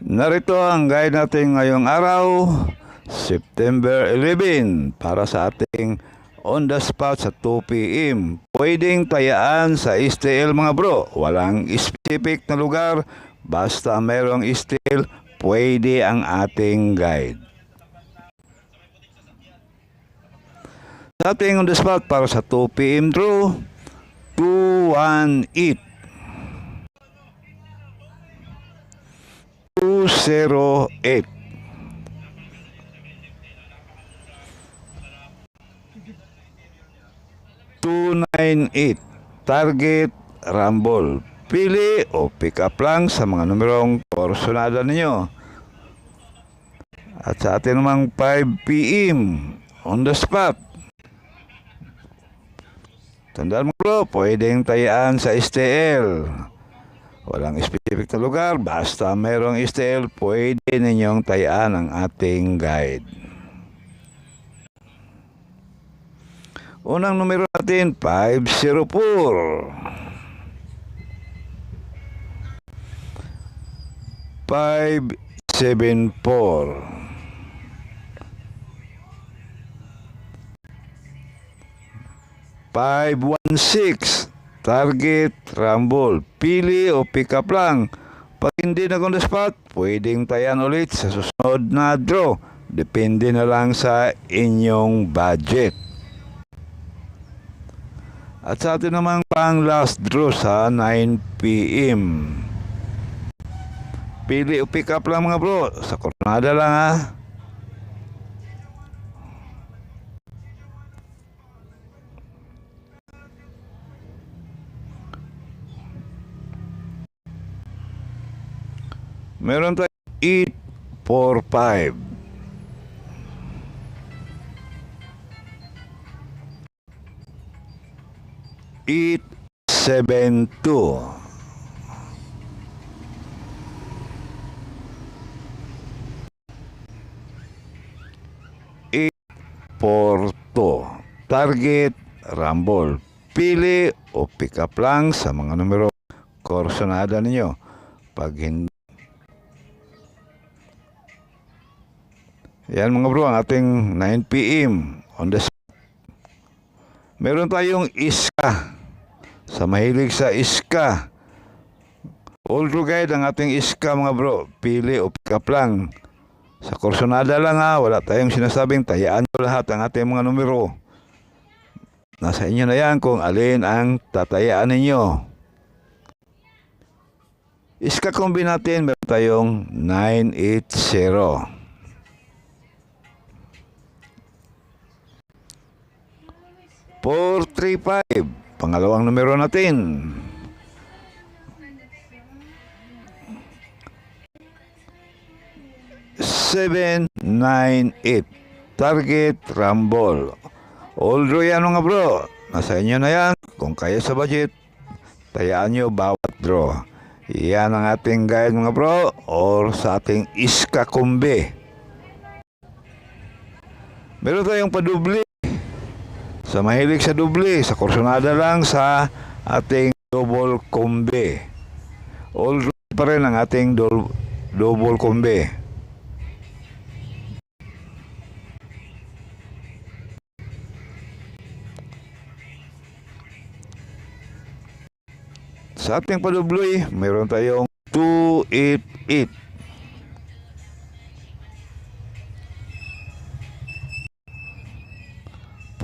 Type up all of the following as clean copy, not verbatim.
Narito ang guide natin ngayong araw, September 11, para sa ating on the spot sa 2 p.m. Pwedeng tayaan sa STL mga bro. Walang specific na lugar, basta mayroong STL, pwede ang ating guide. Sa ating on the spot para sa 2 p.m. draw, 218. 208 298 target rumble. Pili o pick up lang sa mga numerong porsyonada ninyo. At sa atin namang 5 p.m. on the spot, tandaan mo bro, pwedeng tayaan sa STL. Walang specific na lugar, basta mayroong STL, pwede ninyong tayaan ang ating guide. Unang numero natin, 504. 574. 516. Target, rumble. Pili o pick up lang. Pag hindi na on the spot, pwedeng tayan ulit sa susunod na draw. Depende na lang sa inyong budget. At sa atin namang pang last draw sa 9 p.m. Pili o pick up lang mga bro. Sa kornada lang ha. Meron tayo 845. 872. 842. Target, rumble. Pili o pick up lang sa mga numero korsonada ninyo. Pag hindi, yan mga bro, ang ating 9 p.m. on the spot. Meron tayong iska. Sa mahilig sa iska, all true guide ang ating iska mga bro. Pili o pick up lang. Sa korsonada lang ha, wala tayong sinasabing tayaan nyo lahat ang ating mga numero. Nasa inyo na yan kung alin ang tatayaan ninyo. Iska kombi natin, meron tayong 980. 435. Pangalawang numero natin. 798. Target, rumble. All draw yan mga bro. Nasa inyo na yan. Kung kaya sa budget, tayaan nyo bawat draw. Yan ang ating guide mga bro, or sa ating iska kombi. Meron tayong padoble. Sa mahilig sa doble, sa korsonada lang sa ating double kombi. All draw pa rin ang ating double kombi. Sa ating padubloy, mayroon tayong 288.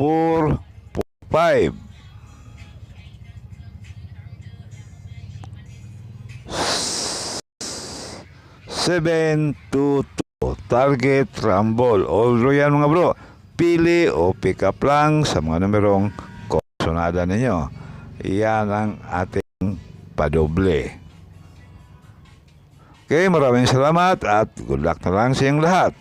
445. 722. Target, rumble. All draw yan mga bro. Pili o pick up lang sa mga numerong korsonada ninyo. Yan ang ating padoble. Okay, maraming salamat at good luck na lang sa inyong lahat.